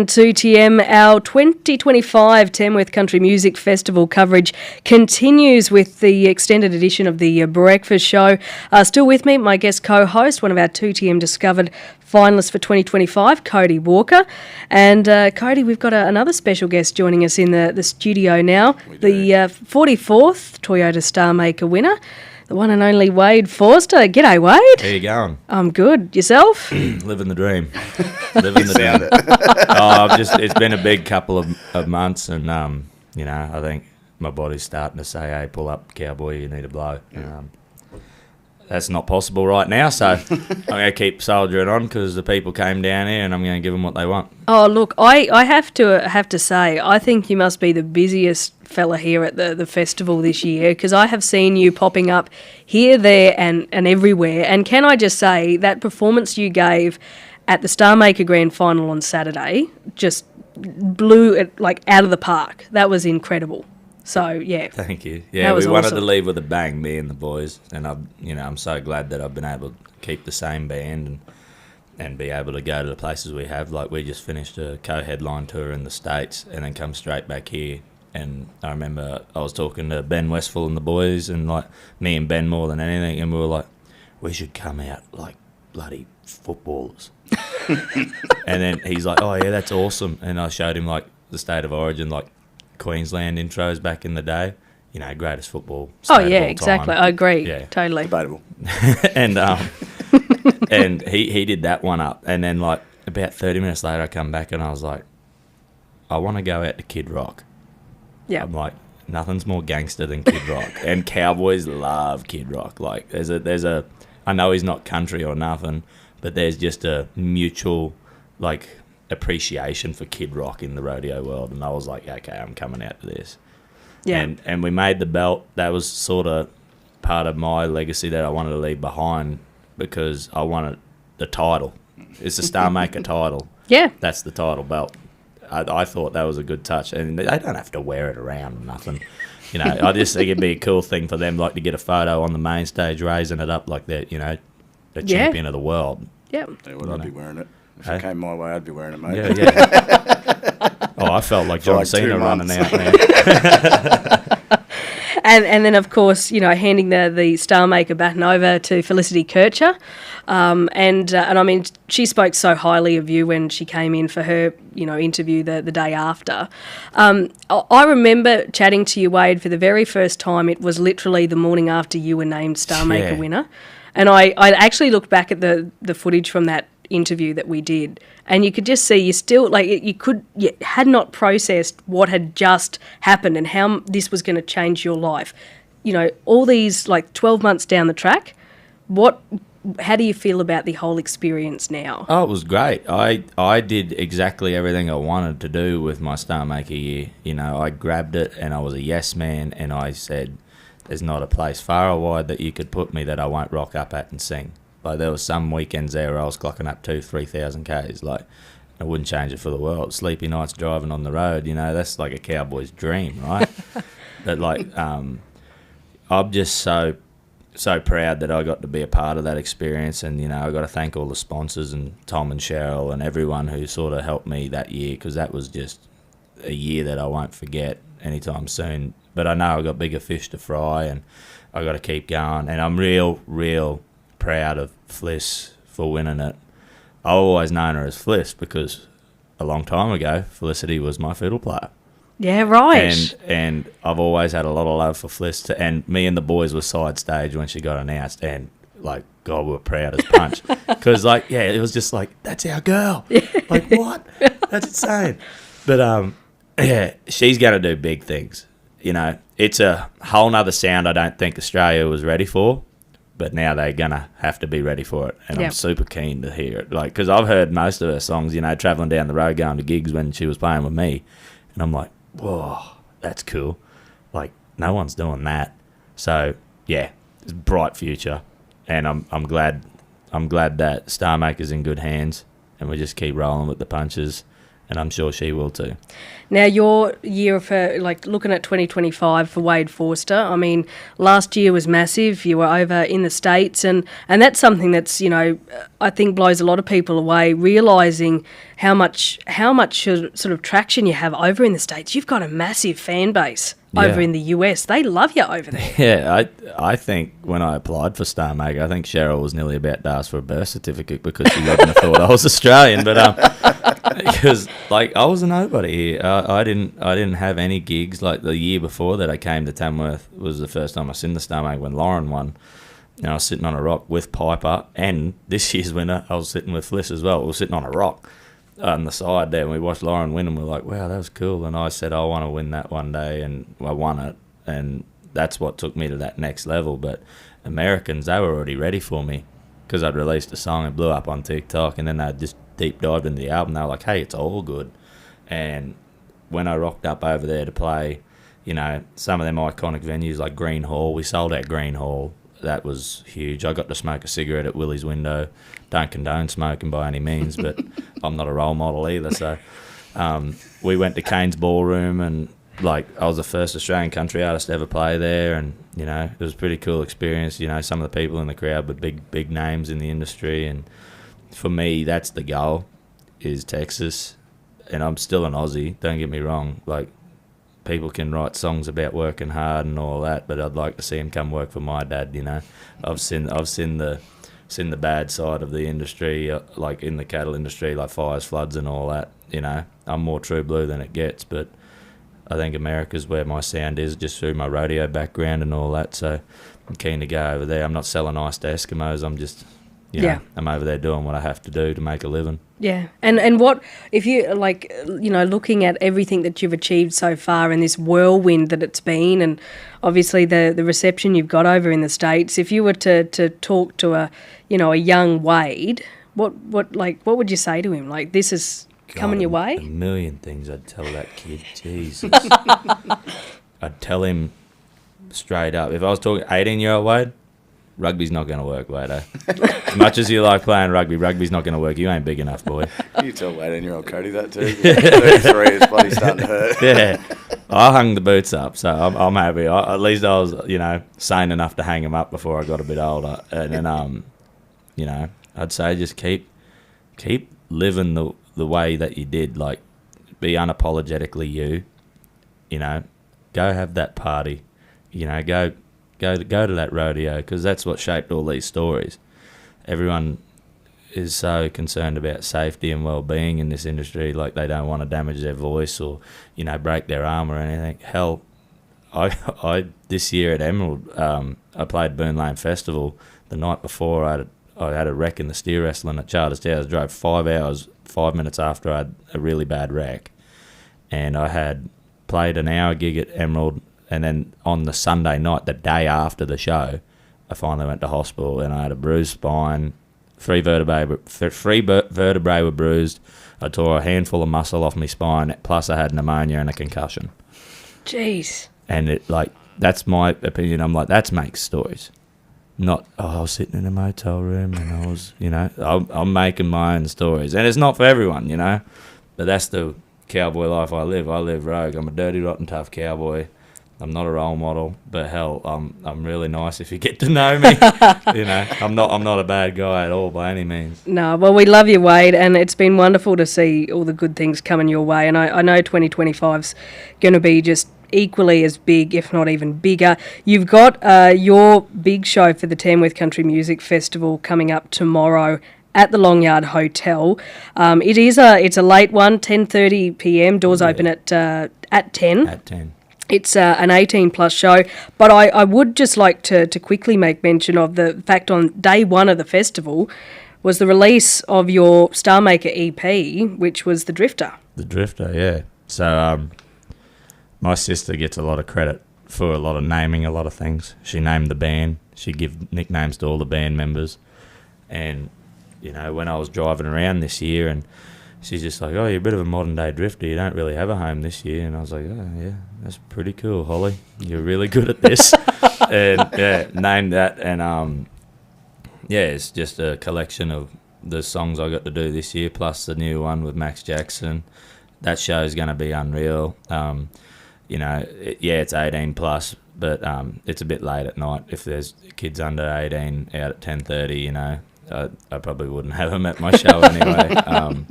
2TM, our 2025 Tamworth Country Music Festival coverage continues with the extended edition of the Breakfast Show. Still with me, my guest co-host, one of our 2TM Discovered finalists for 2025, Cody Walker. And Cody, we've got another special guest joining us in the studio now, the 44th Toyota Star Maker winner, the one and only Wade Forster. G'day, Wade. How you going? I'm good. Yourself? Living the dream. Living the dream. It's been a big couple of months, and I think my body's starting to say, "Hey, pull up, cowboy, you need a blow." Yeah. That's not possible right now, so I'm going to keep soldiering on because the people came down here, and I'm going to give them what they want. Oh, look, I have to say, I think you must be the busiest fella here at the festival this year, because I have seen you popping up here, there, and everywhere. And can I just say, that performance you gave at the Star Maker Grand Final on Saturday just blew it like out of the park. That was incredible. So, yeah. Thank you. Yeah, we wanted to leave with a bang, me and the boys, and I'm so glad that I've been able to keep the same band and be able to go to the places we have. Like, we just finished a co-headline tour in the States and then come straight back here. And I remember I was talking to Ben Westphal and the boys, and like me and Ben more than anything, and we were like, we should come out like bloody footballers. And then he's like, oh yeah, that's awesome. And I showed him like the State of Origin, like Queensland intros back in the day, greatest football state of all exactly time. I agree. Yeah. Totally Debatable. And and he did that one up, and then like about 30 minutes later I come back and I was like, I want to go out to Kid Rock. Yeah, I'm like, nothing's more gangster than Kid Rock. And Cowboys love Kid Rock. Like there's a I know he's not country or nothing, but there's just a mutual like appreciation for Kid Rock in the rodeo world, and I was like, okay, I'm coming out to this. Yeah. And we made the belt. That was sort of part of my legacy that I wanted to leave behind, because I wanted the title. It's the Star Maker title. Yeah. That's the title belt. I thought that was a good touch, and they don't have to wear it around or nothing. I just think it'd be a cool thing for them, like to get a photo on the main stage, raising it up like that, the champion of the world. Yeah. I'd be wearing it. If it came my way, I'd be wearing it, mate. Yeah. Oh, I felt like John Cena running out there. And then, of course, handing the Star Maker baton over to Felicity Kircher. And I mean, she spoke so highly of you when she came in for her, interview the day after. I remember chatting to you, Wade, for the very first time. It was literally the morning after you were named Star Maker winner. And I actually looked back at the footage from that interview that we did, and you could just see you still you had not processed what had just happened and how this was going to change your life. All these 12 months down the track, how do you feel about the whole experience now? Oh, it was great. I did exactly everything I wanted to do with my Star Maker year. I grabbed it and I was a yes man, and I said, there's not a place far or wide that you could put me that I won't rock up at and sing. Like, there was some weekends there where I was clocking up 2,000-3,000 Ks. Like, I wouldn't change it for the world. Sleepy nights driving on the road, that's like a cowboy's dream, right? But I'm just so proud that I got to be a part of that experience. And, I got to thank all the sponsors and Tom and Cheryl and everyone who sort of helped me that year, because that was just a year that I won't forget anytime soon. But I know I got bigger fish to fry, and I got to keep going. And I'm real proud of Fliss for winning it. I've always known her as Fliss because a long time ago, Felicity was my fiddle player. Yeah, right. And I've always had a lot of love for Fliss, and me and the boys were side stage when she got announced, and God, we were proud as punch, because it was just like, that's our girl. Like, what? That's insane. But she's going to do big things. It's a whole nother sound I don't think Australia was ready for. But now they're going to have to be ready for it. And I'm super keen to hear it. Because I've heard most of her songs, travelling down the road, going to gigs when she was playing with me. And I'm like, whoa, that's cool. No one's doing that. So, yeah, it's a bright future. And I'm glad that Star Maker's in good hands. And we just keep rolling with the punches. and I'm sure she will too. Now, your year for, like, looking at 2025 for Wade Forster, I mean, last year was massive. You were over in the States, and that's something that's, you know, I think blows a lot of people away, realising how much sort of traction you have over in the States. You've got a massive fan base over in the US. They love you over there. Yeah, I think when I applied for Star Maker, I think Cheryl was nearly about to ask for a birth certificate because she wouldn't have thought I was Australian. But because like I was a nobody here, I didn't have any gigs. Like the year before that, I came to Tamworth was the first time I seen the Star Maker when Lauren won. And I was sitting on a rock with Piper, and this year's winner, I was sitting with Fliss as well. We were sitting on a rock on the side there, and we watched Lauren win, and we were like, wow, that was cool. And I said, I want to win that one day, and I won it, and that's what took me to that next level. But Americans, they were already ready for me because I'd released a song and blew up on TikTok, and then they just deep dived into the album. They were like, hey, it's all good. And when I rocked up over there to play, you know, some of them iconic venues like Green Hall, we sold out Green Hall. That was huge. I got to smoke a cigarette at Willie's window. Don't condone smoking by any means, but I'm not a role model either. So we went to Kane's Ballroom, and like I was the first Australian country artist to ever play there, and you know it was a pretty cool experience. You know, some of the people in the crowd were big names in the industry, and for me, that's the goal, is Texas. And I'm still an Aussie. Don't get me wrong. Like, people can write songs about working hard and all that, but I'd like to see him come work for my dad. You know, I've seen the bad side of the industry, like in the cattle industry, like fires, floods, and all that. You know, I'm more true blue than it gets, but I think America's where my sound is, just through my rodeo background and all that. So I'm keen to go over there. I'm not selling ice to Eskimos. I'm just, you know, I'm over there doing what I have to do to make a living. Yeah, and what, if you, like, you know, looking at everything that you've achieved so far and this whirlwind that it's been, and obviously the reception you've got over in the States, if you were to talk to a young Wade, what would you say to him? Like, this is coming your way? A million things I'd tell that kid. Jesus. I'd tell him straight up. If I was talking 18-year-old Wade, rugby's not going to work, Wade. As much as you like playing rugby, rugby's not going to work. You ain't big enough, boy. You tell 18-year-old Cody that too. 33, his body's starting to hurt. Yeah. I hung the boots up, so I'm happy. At least I was, you know, sane enough to hang them up before I got a bit older. And then, you know, I'd say just keep living the way that you did. Like, be unapologetically you. You know, go have that party. You know, go to that rodeo, because that's what shaped all these stories. Everyone is so concerned about safety and well-being in this industry, like they don't want to damage their voice or, you know, break their arm or anything. Hell, I this year at Emerald, I played Boon Lane Festival. The night before, I had a wreck in the steer wrestling at Charters Towers. Drove 5 hours, 5 minutes after I had a really bad wreck, and I had played an hour gig at Emerald. And then on the Sunday night, the day after the show, I finally went to hospital, and I had a bruised spine, three vertebrae were bruised. I tore a handful of muscle off my spine, plus I had pneumonia and a concussion. Jeez. And it, like, that's my opinion. I'm like, that makes stories. Not, I was sitting in a motel room and I was, you know, I'm making my own stories. And it's not for everyone, you know, but that's the cowboy life I live. I live rogue. I'm a dirty, rotten, tough cowboy. I'm not a role model, but hell, I'm really nice if you get to know me. You know, I'm not a bad guy at all by any means. No, well, we love you, Wade, and it's been wonderful to see all the good things coming your way. And I know 2025's going to be just equally as big, if not even bigger. You've got your big show for the Tamworth Country Music Festival coming up tomorrow at the Longyard Hotel. It's a late one, 10:30 p.m. Doors open at 10. At 10. It's an 18-plus show, but I would just like to quickly make mention of the fact on day one of the festival was the release of your Star Maker EP, which was The Drifter. The Drifter, yeah. So my sister gets a lot of credit for a lot of naming a lot of things. She named the band. She give nicknames to all the band members. And, you know, when I was driving around this year and she's just like, oh, you're a bit of a modern-day drifter. You don't really have a home this year. And I was like, oh, yeah, that's pretty cool, Holly. You're really good at this. And, yeah, named that. And, yeah, it's just a collection of the songs I got to do this year, plus the new one with Max Jackson. that show is going to be unreal. It's 18 plus, but it's a bit late at night. If there's kids under 18 out at 10:30, I probably wouldn't have them at my show anyway.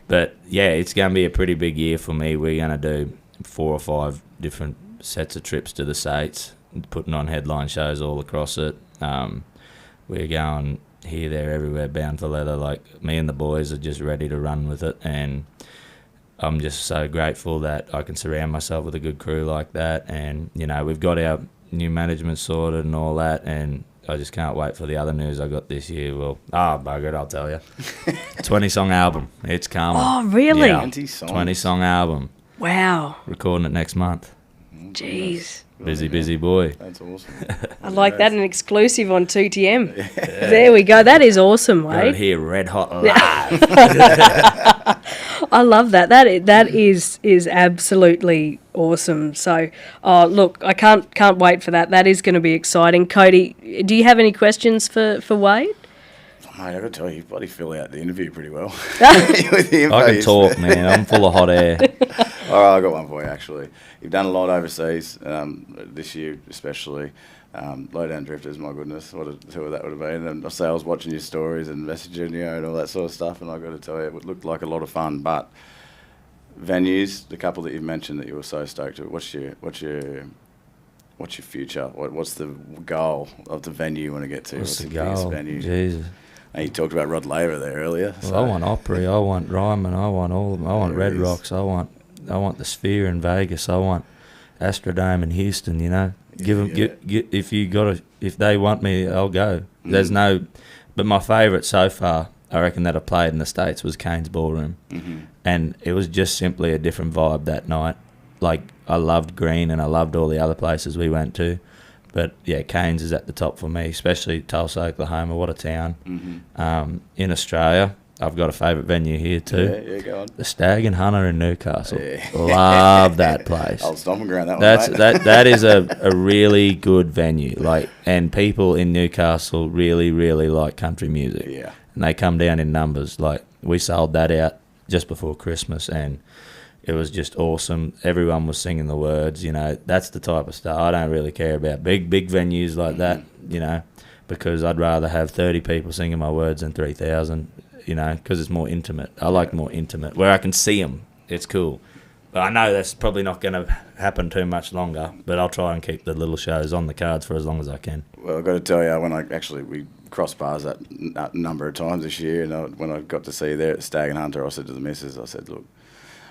But yeah, it's going to be a pretty big year for me. We're going to do 4 or 5 different sets of trips to the States, putting on headline shows all across it. We're going here, there, everywhere, bound for leather. Like, me and the boys are just ready to run with it, and I'm just so grateful that I can surround myself with a good crew like that. And, we've got our new management sorted and all that, and I just can't wait for the other news I got this year. Well, bugger it, I'll tell you. 20-song album. It's coming. Oh, really? Yeah, 20 songs. 20-song album. Wow. Recording it next month. Jeez. Busy boy. That's awesome. I like that, an exclusive on 2TM. There we go. That is awesome, Got it Wade. here, red hot live. I love that. That is absolutely awesome. So, look, I can't wait for that. That is going to be exciting. Cody, do you have any questions for Wade? Mate, I've got to tell you bloody fill out the interview pretty well. I can talk, man. I'm full of hot air. All right, I've got one for you, actually. You've done a lot overseas, this year especially. Low Down Drifters, my goodness, who that would have been. And I was watching your stories and messaging you and all that sort of stuff, and I've got to tell you, it looked like a lot of fun. But venues, the couple that you've mentioned that you were so stoked with, what's your future? What's the goal of the venue you want to get to? What's the biggest goal? venue? Jesus. And you talked about Rod Laver there earlier. Well, I want Opry, I want Ryman, I want all of them. I want There it Red is. Rocks, I want the Sphere in Vegas, I want Astrodome in Houston. Give them. If they want me, I'll go. There's no, but my favourite so far, I reckon, that I played in the States was Kane's Ballroom, and it was just simply a different vibe that night. Like, I loved Green and I loved all the other places we went to, but yeah, Kane's is at the top for me, especially Tulsa, Oklahoma. What a town! In Australia, I've got a favourite venue here too. Yeah, go on. The Stag and Hunter in Newcastle. Yeah. Love that place. Old stomping ground, that That's one, mate. that is a really good venue. Like, and people in Newcastle really, really like country music. Yeah. And they come down in numbers. Like, we sold that out just before Christmas, and it was just awesome. Everyone was singing the words. That's the type of stuff. I don't really care about big venues like that. Because I'd rather have 30 people singing my words than 3,000. Because it's more intimate. I like more intimate, where I can see them. It's cool. But I know that's probably not going to happen too much longer, but I'll try and keep the little shows on the cards for as long as I can. Well, I've got to tell you, we crossed paths that number of times this year, and when I got to see you there at Stag and Hunter, I said to the missus, I said, look,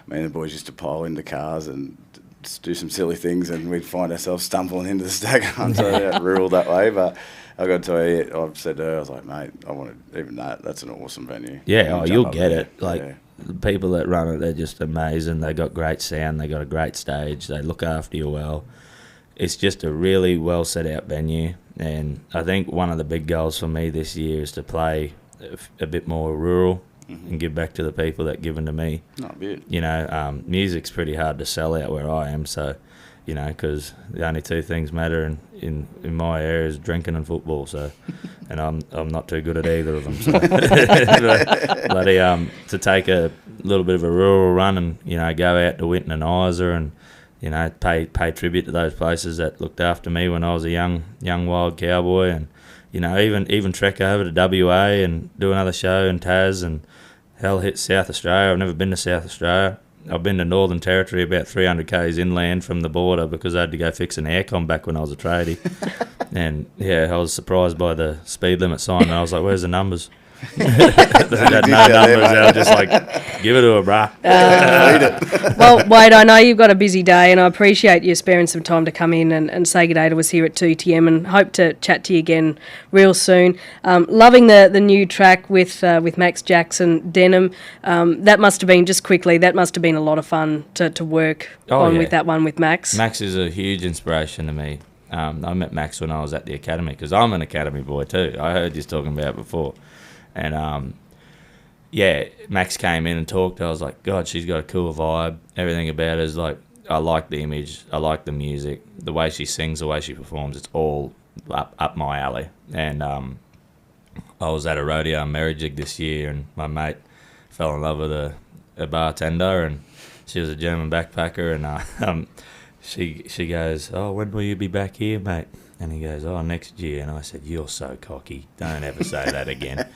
me and the boys used to pile into cars and just do some silly things, and we'd find ourselves stumbling into the Stag and Hunter, rural that way, but I've got to tell you, I've said to her, I was like, mate, I want to, even that's an awesome venue. Yeah, Jump you'll up get there. it. Like, Yeah. the people that run it, they're just amazing. They got great sound. They got a great stage. They look after you well. It's just a really well set out venue. And I think one of the big goals for me this year is to play a bit more rural and give back to the people that given to me. Not bad. Music's pretty hard to sell out where I am. So, because the only two things matter in my area is drinking and football. So, and I'm not too good at either of them. So, to take a little bit of a rural run and go out to Winton and Isa and pay tribute to those places that looked after me when I was a young wild cowboy, and even trek over to WA and do another show in Tas, and hell, hit South Australia. I've never been to South Australia. I've been to Northern Territory, about 300 k's inland from the border, because I had to go fix an aircon back when I was a tradie. And yeah, I was surprised by the speed limit sign, and I was like, "Where's the numbers?" They had no numbers. I was just like, "Give it to her, brah." Well, Wade, I know you've got a busy day, and I appreciate you sparing some time to come in and say good day to us here at 2TM, and hope to chat to you again real soon. Loving the new track with Max Jackson, Denim. That must have been, just quickly, that must have been a lot of fun to work on with that one with Max. Max is a huge inspiration to me. I met Max when I was at the academy, because I'm an academy boy too. I heard you talking about it before. And, Max came in and talked. I was like, God, she's got a cool vibe. Everything about her is like, I like the image. I like the music. The way she sings, the way she performs, it's all up my alley. And I was at a rodeo in Merrijig this year, and my mate fell in love with a bartender, and she was a German backpacker, and she goes, "Oh, when will you be back here, mate?" And he goes, "Oh, next year." And I said, "You're so cocky. Don't ever say that again."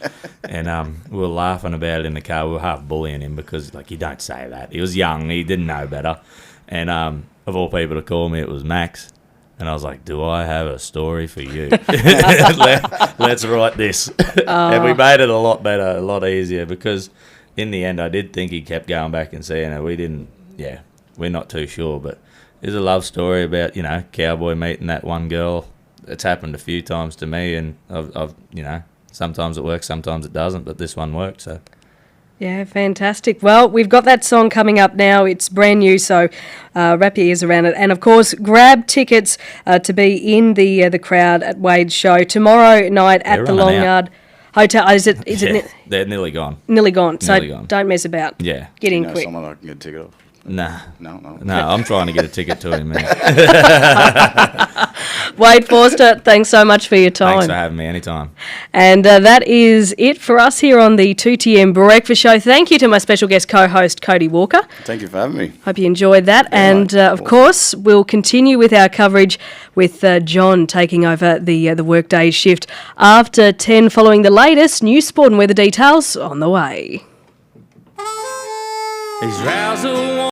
And we were laughing about it in the car. We were half bullying him because, like, you don't say that. He was young. He didn't know better. And of all people to call me, it was Max. And I was like, "Do I have a story for you? Let's write this." And we made it a lot better, a lot easier, because in the end, I did think he kept going back and saying it. We're not too sure, but it's a love story about, cowboy meeting that one girl. It's happened a few times to me, and I've sometimes it works, sometimes it doesn't, but this one worked, so. Yeah, fantastic. Well, we've got that song coming up now. It's brand new, so wrap your ears around it. And, of course, grab tickets to be in the crowd at Wade's show tomorrow night at the Longyard Hotel. They're nearly gone. Nearly gone. Nearly So gone. don't mess about. Yeah. Get in quick. Someone I can get a ticket off? Nah. No. No, I'm trying to get a ticket to him, man. Wade Forster, thanks so much for your time. Thanks for having me anytime. And that is it for us here on the 2TM Breakfast Show. Thank you to my special guest co-host, Cody Walker. Thank you for having me. Hope you enjoyed that. Yeah, and, of course, we'll continue with our coverage with John taking over the workday shift after 10, following the latest news, sport and weather details on the way. He's